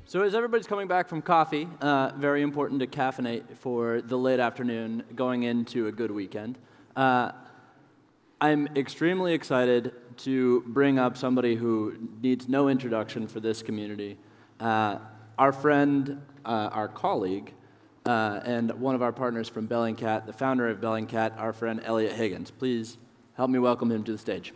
So as everybody's coming back from coffee, very important to caffeinate for the late afternoon going into a good weekend. I'm extremely excited to bring up somebody who needs no introduction for this community. Our friend, our colleague, and one of our partners from Bellingcat, the founder of Bellingcat, our friend Eliot Higgins. Please help me welcome him to the stage.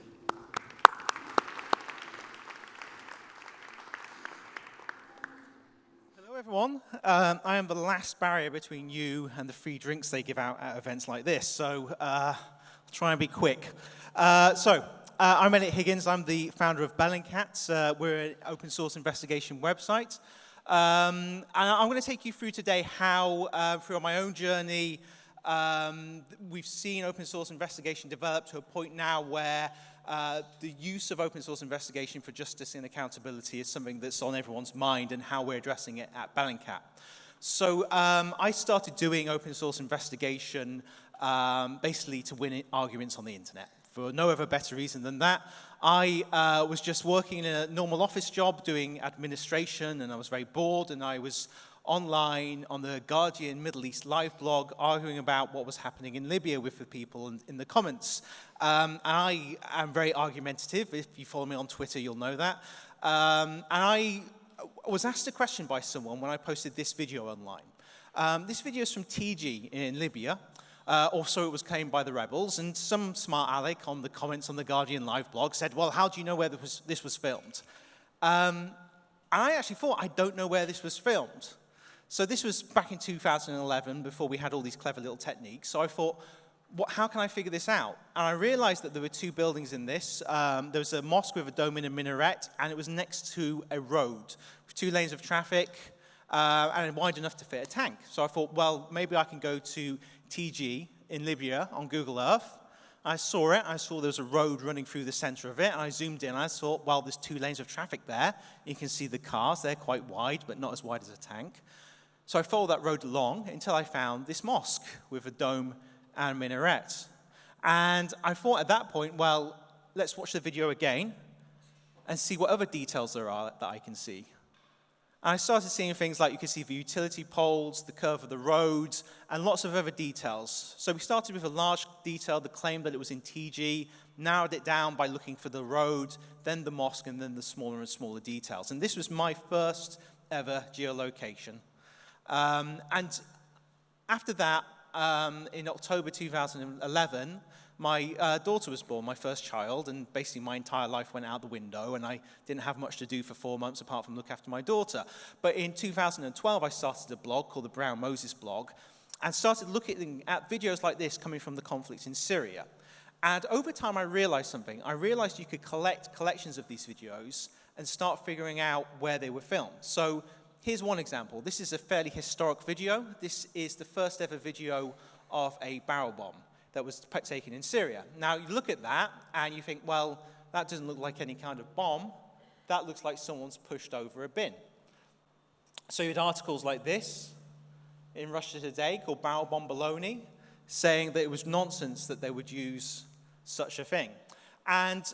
Everyone, I am the last barrier between you and the free drinks they give out at events like this, so I'll try and be quick. I'm Eliot Higgins. I'm the founder of Bellingcat. We're an open source investigation website. And I'm going to take you through today how, through my own journey, we've seen open source investigation develop to a point now where the use of open source investigation for justice and accountability is something that's on everyone's mind and how we're addressing it at Bellingcat. So I started doing open source investigation basically to win arguments on the internet. For no other better reason than that. I was just working in a normal office job doing administration, and I was very bored, and I was online on the Guardian Middle East live blog arguing about what was happening in Libya with the people in the comments. And I am very argumentative. If you follow me on Twitter, you'll know that. And I was asked a question by someone when I posted this video online. This video is from TG in Libya. Also, it was claimed by the rebels, and some smart aleck on the comments on the Guardian live blog said, well, how do you know where this was filmed? And I actually thought, I don't know where this was filmed. So this was back in 2011, before we had all these clever little techniques. So I thought, how can I figure this out? And I realized that there were two buildings in this. There was a mosque with a dome and a minaret, and it was next to a road with 2 lanes of traffic, and wide enough to fit a tank. So I thought, well, maybe I can go to TG in Libya on Google Earth. I saw it. I saw there was a road running through the center of it, and I zoomed in. I thought, well, there's 2 lanes of traffic there. You can see the cars. They're quite wide, but not as wide as a tank. So I followed that road along until I found this mosque with a dome and a minaret. And I thought at that point, well, let's watch the video again and see what other details there are that I can see. And I started seeing things like you could see the utility poles, the curve of the road, and lots of other details. So we started with a large detail, the claim that it was in TG, narrowed it down by looking for the road, then the mosque, and then the smaller and smaller details. And this was my first ever geolocation. And after that, in October 2011, my daughter was born, my first child, and basically my entire life went out the window, and I didn't have much to do for 4 months apart from look after my daughter. But in 2012, I started a blog called the Brown Moses blog, and started looking at videos like this coming from the conflicts in Syria. And over time, I realized something. I realized you could collect collections of these videos and start figuring out where they were filmed. So here's one example. This is a fairly historic video. This is the first ever video of a barrel bomb that was taken in Syria. Now, you look at that, and you think, well, that doesn't look like any kind of bomb. That looks like someone's pushed over a bin. So you had articles like this in Russia Today called Barrel Bomb Baloney, saying that it was nonsense that they would use such a thing. And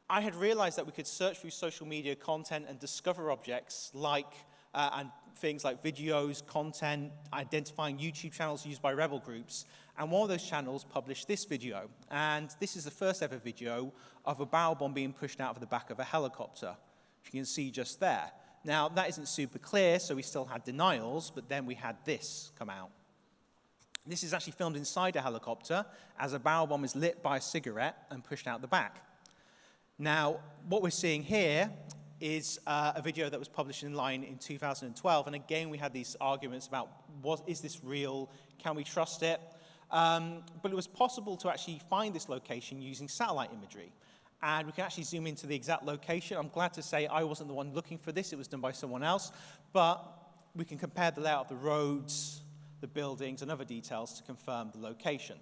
I had realized that we could search through social media content and discover objects like and things like videos, content, identifying YouTube channels used by rebel groups. And one of those channels published this video. And this is the first ever video of a barrel bomb being pushed out of the back of a helicopter, which you can see just there. Now, that isn't super clear, so we still had denials, but then we had this come out. This is actually filmed inside a helicopter as a barrel bomb is lit by a cigarette and pushed out the back. Now, what we're seeing here is a video that was published online in 2012. And again, we had these arguments about, is this real? Can we trust it? But it was possible to actually find this location using satellite imagery. And we can actually zoom into the exact location. I'm glad to say I wasn't the one looking for this. It was done by someone else. But we can compare the layout of the roads, the buildings, and other details to confirm the location.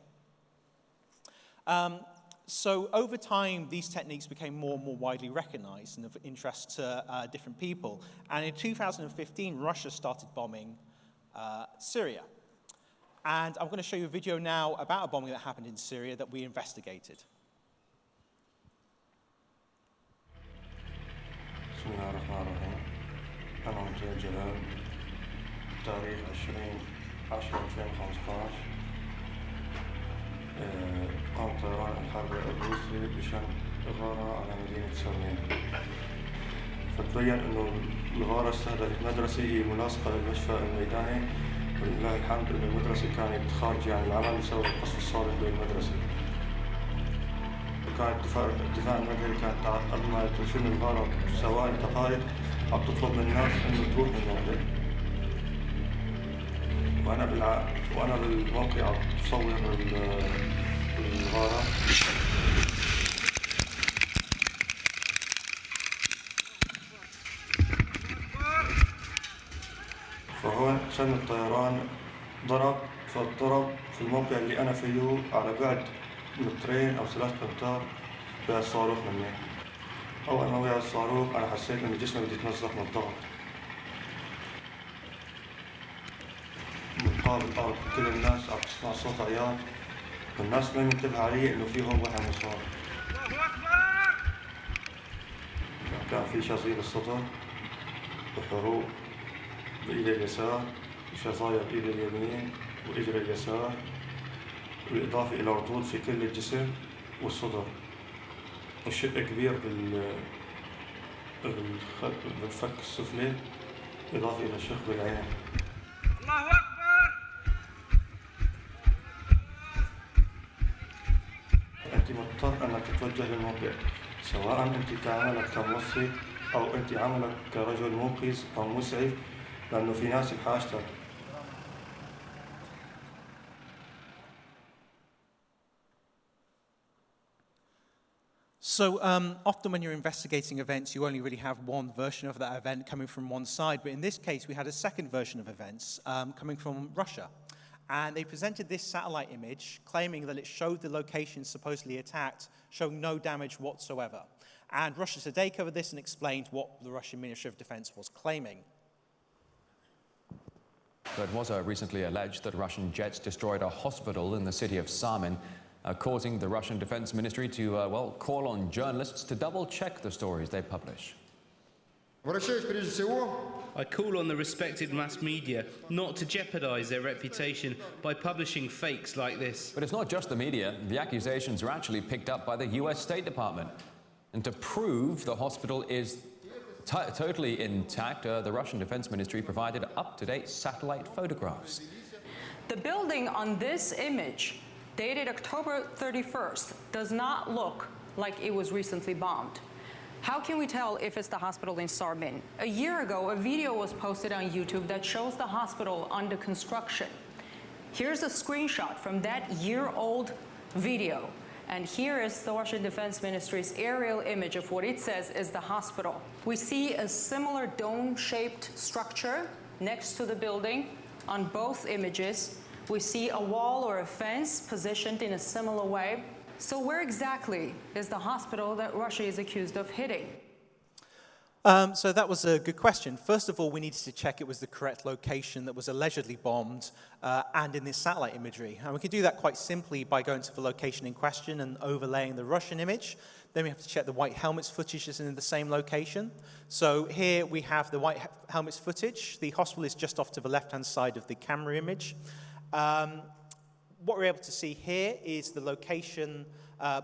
So over time, these techniques became more and more widely recognized and of interest to different people. And in 2015, Russia started bombing Syria. And I'm going to show you a video now about a bombing that happened in Syria that we investigated. أنا منطقة جلال تاريخ 20/10/2015. قام طيران الحرب الروسي بشن غارة على مدينة سرمين. فتبين أنه الغارة استهدفت مدرسة هي ملاصقة للمشفى الميداني، ولله الحمد أن المدرسة كانت خارجة عن العمل بسبب القصف السابق للمدرسة. وكان اتفاق المدني كانت قبل ما تشن الغارة بثواني دقائق عم تطلب من الناس إنه تروح من المنطقة. وأنا بالموقع عم بصور الغارة. فهون شن الطيران فالضرب في الموقع اللي أنا فيه على بعد مترين أو 3 أمتار وقع الصاروخ مني. أول ما وقع الصاروخ أنا حسيت إن جسمي بده يتمزق من الضغط. بالقابل كل الناس عم تسمع صوت عياط، والناس ما منتبه علي إنه في هون واحد مصاب. كان في شظير الصدر وحروق بإيدي اليسار وشظايا بإيدي اليمين وإجري اليسار، بالإضافة إلى ردود في كل الجسم والصدر، وشق كبير بالفك السفلي، إضافة إلى شق بالعين. الله أكبر! أنت مضطر أنك تتوجه للموقع، سواء أنت كعملك كموظف أو أنت عملك كرجل منقذ أو مسعف، لأنه في ناس بحاجتك. So often when you're investigating events, you only really have one version of that event coming from one side. But in this case, we had a second version of events coming from Russia. And they presented this satellite image, claiming that it showed the location supposedly attacked, showing no damage whatsoever. And Russia Today covered this and explained what the Russian Ministry of Defense was claiming. It was recently alleged that Russian jets destroyed a hospital in the city of Samin, causing the Russian Defense Ministry to, well, call on journalists to double-check the stories they publish. I call on the respected mass media not to jeopardize their reputation by publishing fakes like this. But it's not just the media. The accusations are actually picked up by the US State Department. And to prove the hospital is totally intact, the Russian Defense Ministry provided up-to-date satellite photographs. The building on this image, dated October 31st, does not look like it was recently bombed. How can we tell if it's the hospital in Sarmin? A year ago, a video was posted on YouTube that shows the hospital under construction. Here's a screenshot from that year-old video. And here is the Russian Defense Ministry's aerial image of what it says is the hospital. We see a similar dome-shaped structure next to the building on both images. We see a wall or a fence positioned in a similar way. So where exactly is the hospital that Russia is accused of hitting? So that was a good question. First of all, we needed to check it was the correct location that was allegedly bombed and in this satellite imagery. And we can do that quite simply by going to the location in question and overlaying the Russian image. Then we have to check the white helmets footage is in the same location. So here we have the white helmets footage. The hospital is just off to the left-hand side of the camera image. What we're able to see here is the location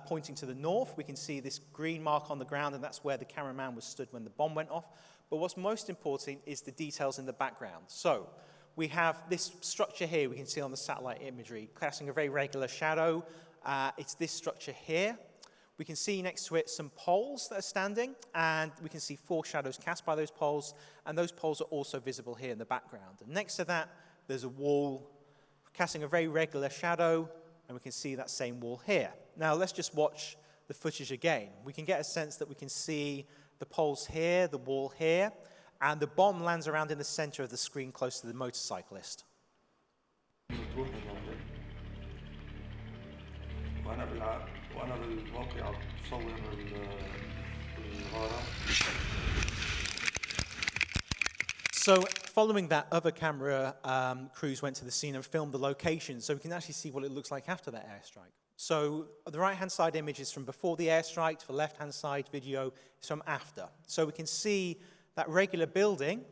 pointing to the north. We can see this green mark on the ground, and that's where the cameraman was stood when the bomb went off. But what's most important is the details in the background. So we have this structure here we can see on the satellite imagery, casting a very regular shadow. It's this structure here. We can see next to it some poles that are standing, and we can see 4 shadows cast by those poles, and those poles are also visible here in the background. And next to that, there's a wall casting a very regular shadow, and we can see that same wall here. Now let's just watch the footage again. We can get a sense that we can see the poles here, the wall here, and the bomb lands around in the center of the screen close to the motorcyclist. وأنا بالواقع بصور الغارة. So following that, other camera crews went to the scene and filmed the location, so we can actually see what it looks like after that airstrike. So the right-hand side image is from before the airstrike, the left-hand side video is from after. So we can see that regular building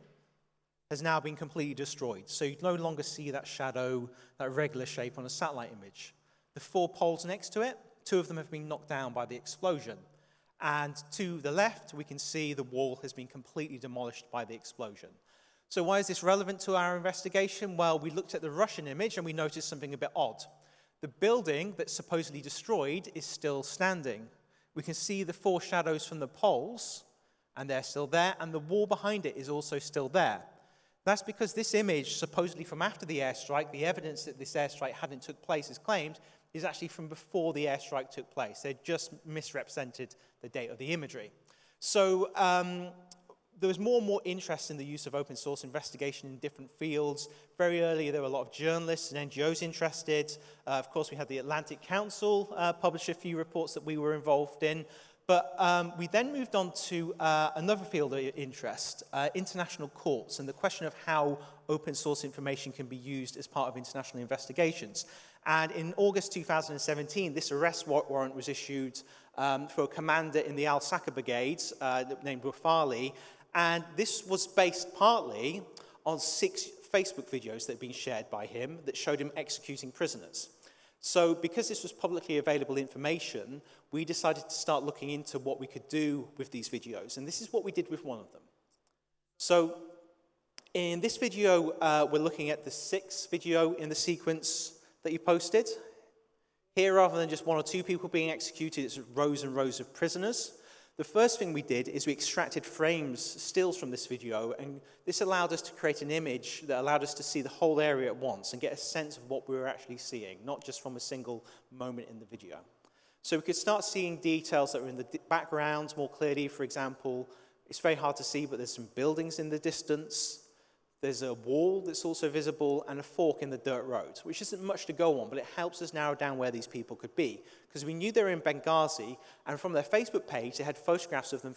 has now been completely destroyed. So you no longer see that shadow, that regular shape on a satellite image. The 4 poles next to it, 2 of them have been knocked down by the explosion. And to the left, we can see the wall has been completely demolished by the explosion. So why is this relevant to our investigation? Well, we looked at the Russian image and we noticed something a bit odd. The building that's supposedly destroyed is still standing. We can see the 4 shadows from the poles, and they're still there, and the wall behind it is also still there. That's because this image, supposedly from after the airstrike, the evidence that this airstrike hadn't took place as claimed, is actually from before the airstrike took place. They just misrepresented the date of the imagery. So there was more and more interest in the use of open source investigation in different fields. Very early, there were a lot of journalists and NGOs interested. Of course, we had the Atlantic Council publish a few reports that we were involved in. But we then moved on to another field of interest, international courts, and the question of how open source information can be used as part of international investigations. And in August 2017, this arrest warrant was issued for a commander in the Al-Saqqa Brigades named Wafali. And this was based partly on 6 Facebook videos that had been shared by him that showed him executing prisoners. So because this was publicly available information, we decided to start looking into what we could do with these videos. And this is what we did with one of them. So in this video, we're looking at the 6th video in the sequence that you posted. Here, rather than just 1 or 2 people being executed, it's rows and rows of prisoners. The first thing we did is we extracted frames, stills from this video, and this allowed us to create an image that allowed us to see the whole area at once and get a sense of what we were actually seeing, not just from a single moment in the video. So we could start seeing details that were in the background more clearly. For example, it's very hard to see, but there's some buildings in the distance. There's a wall that's also visible and a fork in the dirt road, which isn't much to go on, but it helps us narrow down where these people could be. Because we knew they were in Benghazi, and from their Facebook page, they had photographs of them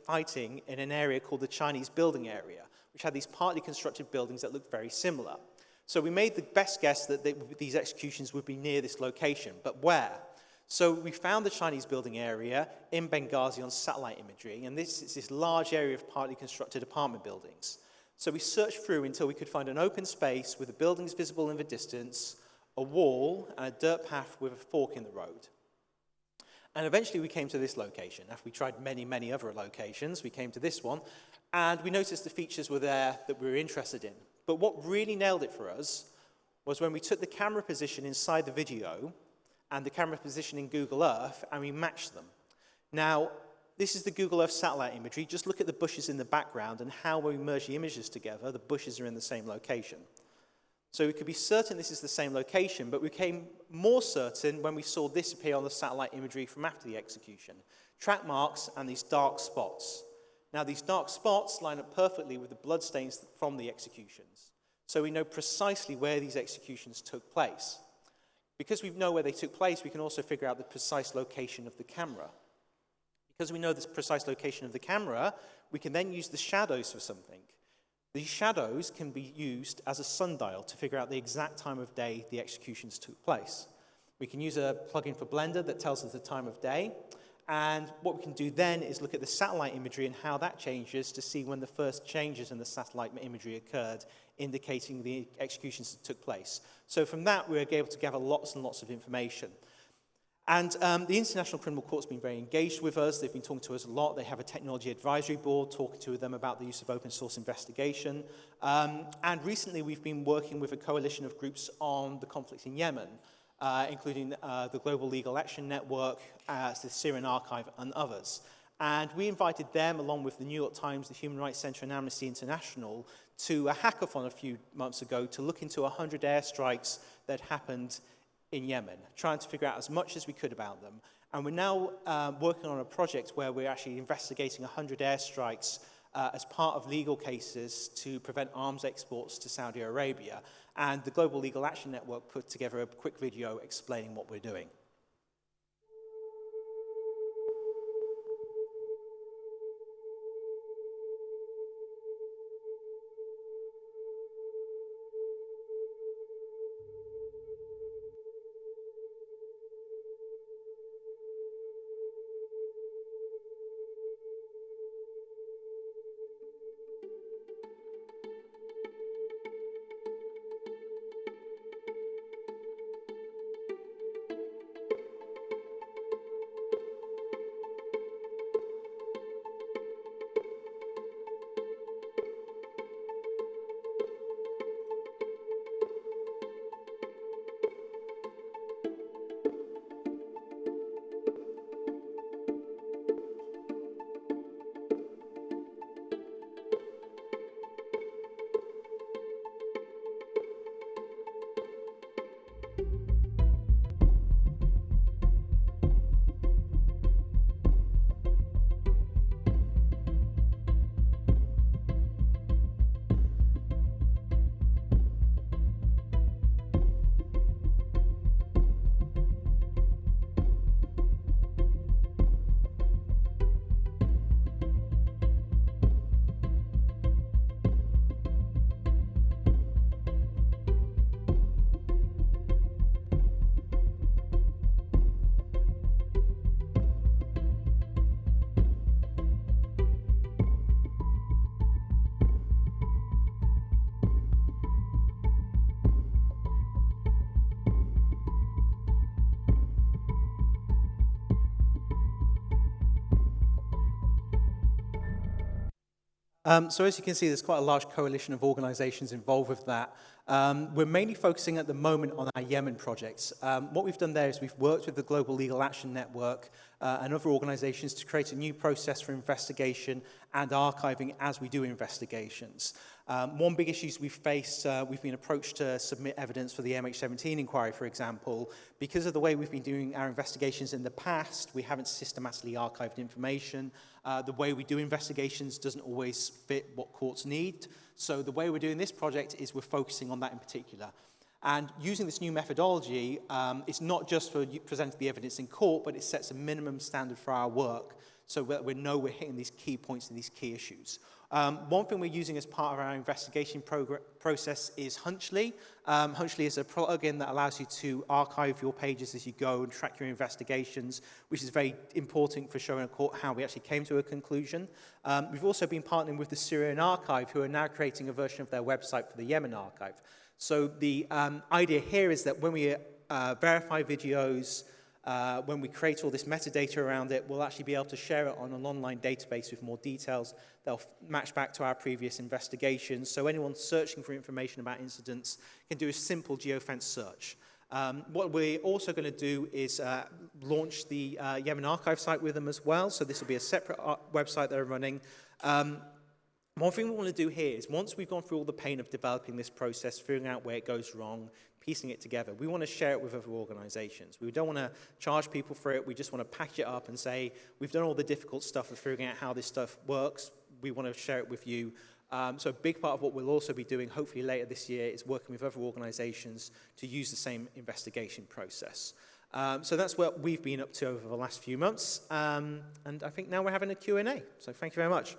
fighting in an area called the Chinese building area, which had these partly constructed buildings that looked very similar. So we made the best guess that these executions would be near this location, but where? So we found the Chinese building area in Benghazi on satellite imagery, and this is this large area of partly constructed apartment buildings. So we searched through until we could find an open space with the buildings visible in the distance, a wall, and a dirt path with a fork in the road. And eventually we came to this location. After we tried many, many other locations, we came to this one, and we noticed the features were there that we were interested in. But what really nailed it for us was when we took the camera position inside the video and the camera position in Google Earth, and we matched them. Now, this is the Google Earth satellite imagery. Just look at the bushes in the background and how when we merge the images together, the bushes are in the same location. So we could be certain this is the same location, but we became more certain when we saw this appear on the satellite imagery from after the execution. Track marks and these dark spots. Now these dark spots line up perfectly with the bloodstains from the executions. So we know precisely where these executions took place. Because we know where they took place, we can also figure out the precise location of the camera. Because we know the precise location of the camera, we can then use the shadows for something. These shadows can be used as a sundial to figure out the exact time of day the executions took place. We can use a plugin for Blender that tells us the time of day, and what we can do then is look at the satellite imagery and how that changes to see when the first changes in the satellite imagery occurred, indicating the executions that took place. So from that, we were able to gather lots and lots of information. And the International Criminal Court's been very engaged with us. They've been talking to us a lot. They have a technology advisory board talking to them about the use of open source investigation. And recently, we've been working with a coalition of groups on the conflict in Yemen, including the Global Legal Action Network, the Syrian Archive, and others. And we invited them, along with the New York Times, the Human Rights Center, and Amnesty International, to a hackathon a few months ago to look into 100 airstrikes that happened in Yemen, trying to figure out as much as we could about them. And we're now working on a project where we're actually investigating 100 airstrikes as part of legal cases to prevent arms exports to Saudi Arabia. And the Global Legal Action Network put together a quick video explaining what we're doing. So as you can see, there's quite a large coalition of organizations involved with that. We're mainly focusing at the moment on our Yemen projects. What we've done there is we've worked with the Global Legal Action Network and other organizations to create a new process for investigation and archiving as we do investigations. One big issue we've faced, we've been approached to submit evidence for the MH17 inquiry, for example. Because of the way we've been doing our investigations in the past, we haven't systematically archived information. The way we do investigations doesn't always fit what courts need. So the way we're doing this project is we're focusing on that in particular. And using this new methodology, it's not just for presenting the evidence in court, but it sets a minimum standard for our work so that we know we're hitting these key points and these key issues. One thing we're using as part of our investigation process is Hunchly. Hunchly is a plugin that allows you to archive your pages as you go and track your investigations, which is very important for showing a court how we actually came to a conclusion. We've also been partnering with the Syrian Archive, who are now creating a version of their website for the Yemen Archive. So the idea here is that when we verify videos, when we create all this metadata around it, we'll actually be able to share it on an online database with more details. They'll match back to our previous investigations. So anyone searching for information about incidents can do a simple geofence search. What we're also going to do is launch the Yemen Archive site with them as well. So this will be a separate website they're running. One thing we want to do here is once we've gone through all the pain of developing this process, figuring out where it goes wrong, piecing it together, we want to share it with other organizations. We don't want to charge people for it. We just want to package it up and say, we've done all the difficult stuff of figuring out how this stuff works. We want to share it with you. So a big part of what we'll also be doing, hopefully later this year, is working with other organizations to use the same investigation process. So that's what we've been up to over the last few months. And I think now we're having a Q&A. So thank you very much.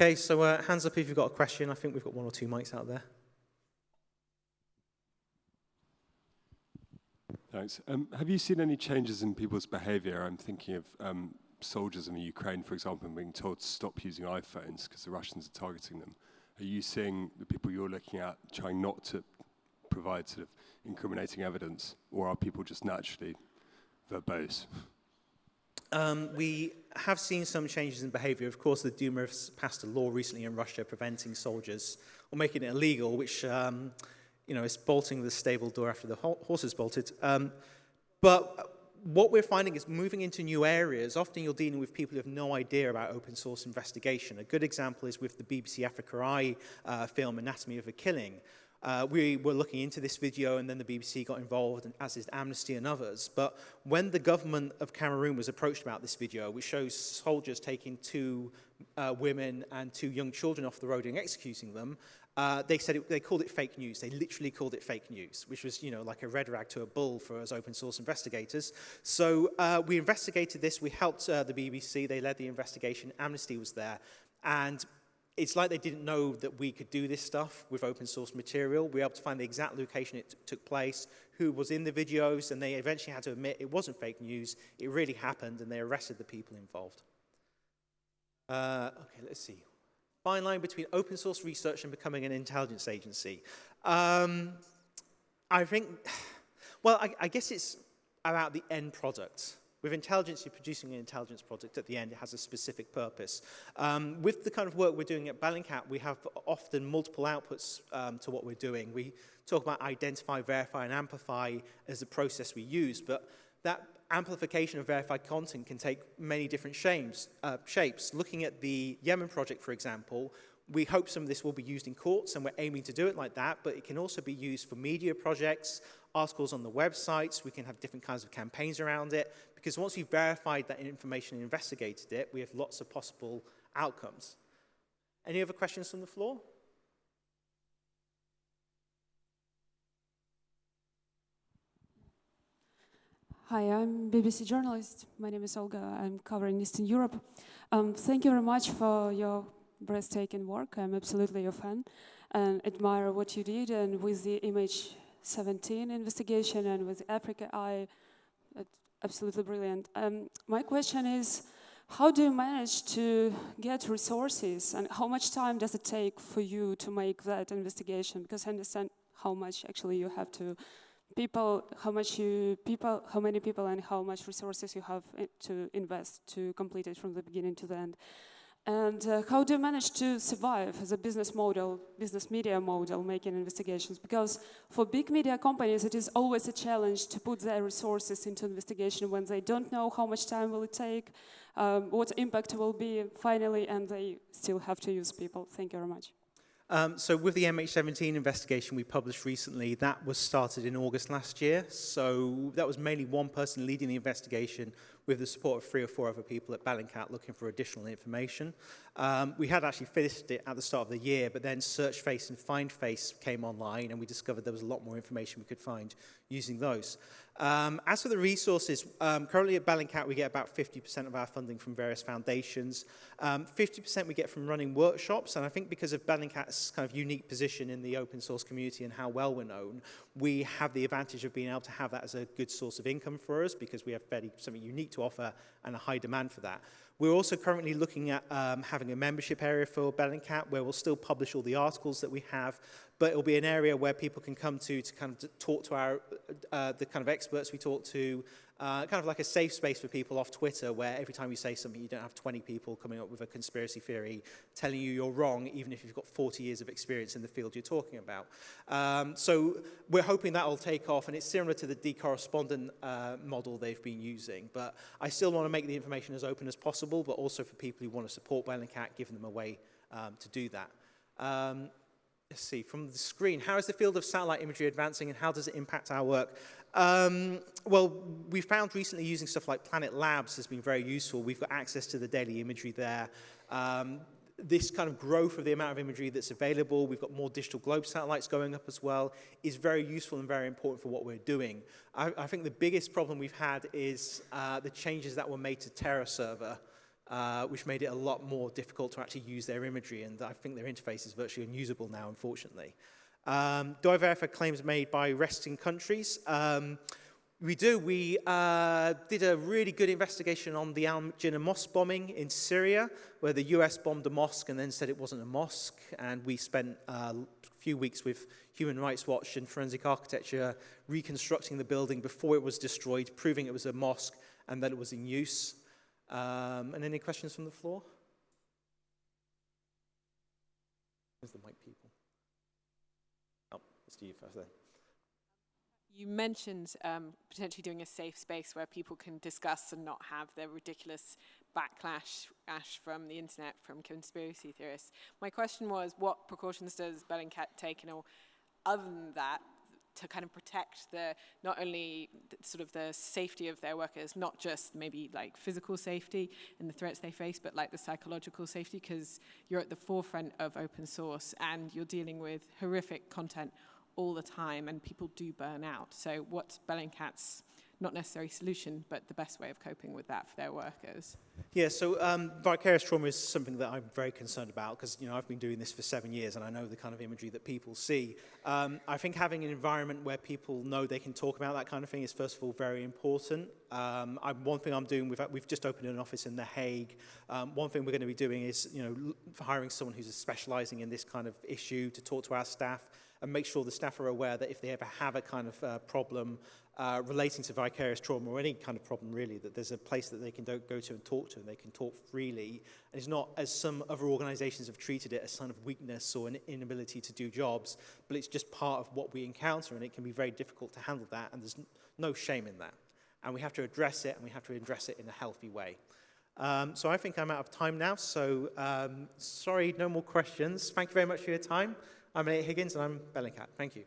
Okay, so hands up if you've got a question. I think we've got one or two mics out there. Thanks. Have you seen any changes in people's behavior? I'm thinking of soldiers in the Ukraine, for example, being told to stop using iPhones because the Russians are targeting them. Are you seeing the people you're looking at trying not to provide sort of incriminating evidence, or are people just naturally verbose? We have seen some changes in behavior. Of course, the Duma has passed a law recently in Russia preventing soldiers, or making it illegal, which is bolting the stable door after the horse is bolted. But what we're finding is moving into new areas, often you're dealing with people who have no idea about open source investigation. A good example is with the BBC Africa Eye film, Anatomy of a Killing. We were looking into this video, and then the BBC got involved, and as did Amnesty and others. But when the government of Cameroon was approached about this video, which shows soldiers taking two women and two young children off the road and executing them, they called it fake news. They literally called it fake news, which was, like a red rag to a bull for us open source investigators. So we investigated this. We helped the BBC. They led the investigation. Amnesty was there, and it's like they didn't know that we could do this stuff with open source material. We were able to find the exact location it took place, who was in the videos, and they eventually had to admit it wasn't fake news. It really happened, and they arrested the people involved. Okay, let's see. Fine line between open source research and becoming an intelligence agency. I guess it's about the end product. With intelligence, you're producing an intelligence product. At the end, it has a specific purpose. With the kind of work we're doing at Bellingcat, we have often multiple outputs to what we're doing. We talk about identify, verify, and amplify as the process we use, but that amplification of verified content can take many different shapes. Looking at the Yemen project, for example, we hope some of this will be used in courts, and we're aiming to do it like that, but it can also be used for media projects, articles on the websites. We can have different kinds of campaigns around it, because once we've verified that information and investigated it, we have lots of possible outcomes. Any other questions from the floor? Hi, I'm BBC journalist. My name is Olga. I'm covering Eastern Europe. Thank you very much for your breathtaking work. I'm absolutely a fan and admire what you did. And with the MH17 investigation and with Africa Eye, absolutely brilliant. My question is, how do you manage to get resources, and how much time does it take for you to make that investigation? Because I understand how much actually you have to people, how many people and how much resources you have to invest to complete it from the beginning to the end. And how do you manage to survive as a business media model, making investigations? Because for big media companies, it is always a challenge to put their resources into investigation when they don't know how much time will it take, what impact will be finally, and they still have to use people. Thank you very much. So with the MH17 investigation we published recently, that was started in August last year. So that was mainly one person leading the investigation with the support of 3 or 4 other people at Bellingcat looking for additional information. We had actually finished it at the start of the year, but then Searchface and FindFace came online and we discovered there was a lot more information we could find using those. As for the resources, currently at Bellingcat we get about 50% of our funding from various foundations. 50% we get from running workshops, and I think because of Bellingcat's kind of unique position in the open source community and how well we're known, we have the advantage of being able to have that as a good source of income for us because we have something unique to offer and a high demand for that. We're also currently looking at having a membership area for Bellingcat where we'll still publish all the articles that we have, but it'll be an area where people can come to kind of talk to the kind of experts we talk to, kind of like a safe space for people off Twitter where every time you say something you don't have 20 people coming up with a conspiracy theory telling you you're wrong even if you've got 40 years of experience in the field you're talking about. So we're hoping that will take off, and it's similar to the decorrespondent model they've been using, but I still want to make the information as open as possible, but also for people who want to support Bellingcat, giving them a way to do that. Let's see, from the screen, how is the field of satellite imagery advancing and how does it impact our work? Well, we found recently using stuff like Planet Labs has been very useful. We've got access to the daily imagery there. This kind of growth of the amount of imagery that's available, we've got more digital globe satellites going up as well, is very useful and very important for what we're doing. I think the biggest problem we've had is the changes that were made to TerraServer, which made it a lot more difficult to actually use their imagery, and I think their interface is virtually unusable now, unfortunately. Do I verify claims made by resting countries? We do. We did a really good investigation on the Al-Jinnah mosque bombing in Syria, where the US bombed a mosque and then said it wasn't a mosque, and we spent a few weeks with Human Rights Watch and Forensic Architecture reconstructing the building before it was destroyed, proving it was a mosque and that it was in use. And any questions from the floor? Where's the mic people? Oh, it's to you first then. You mentioned potentially doing a safe space where people can discuss and not have the ridiculous backlash from the internet from conspiracy theorists. My question was, what precautions does Bellingcat take, other than that, to kind of protect not only sort of the safety of their workers, not just maybe like physical safety and the threats they face, but like the psychological safety, because you're at the forefront of open source and you're dealing with horrific content all the time and people do burn out. So what's Bellingcat's, not necessarily solution, but the best way of coping with that for their workers? Yeah, so vicarious trauma is something that I'm very concerned about because, I've been doing this for 7 years and I know the kind of imagery that people see. I think having an environment where people know they can talk about that kind of thing is, first of all, very important. One thing I'm doing, we've just opened an office in The Hague. One thing we're going to be doing is, hiring someone who's specializing in this kind of issue to talk to our staff and make sure the staff are aware that if they ever have a kind of problem relating to vicarious trauma or any kind of problem really, that there's a place that they can go to and talk to, and they can talk freely. And it's not, as some other organizations have treated it, a sign of weakness or an inability to do jobs, but it's just part of what we encounter, and it can be very difficult to handle that, and there's no shame in that. And we have to address it, and we have to address it in a healthy way. So I think I'm out of time now, so sorry, no more questions. Thank you very much for your time. I'm Eliot Higgins, and I'm Bellingcat. Thank you.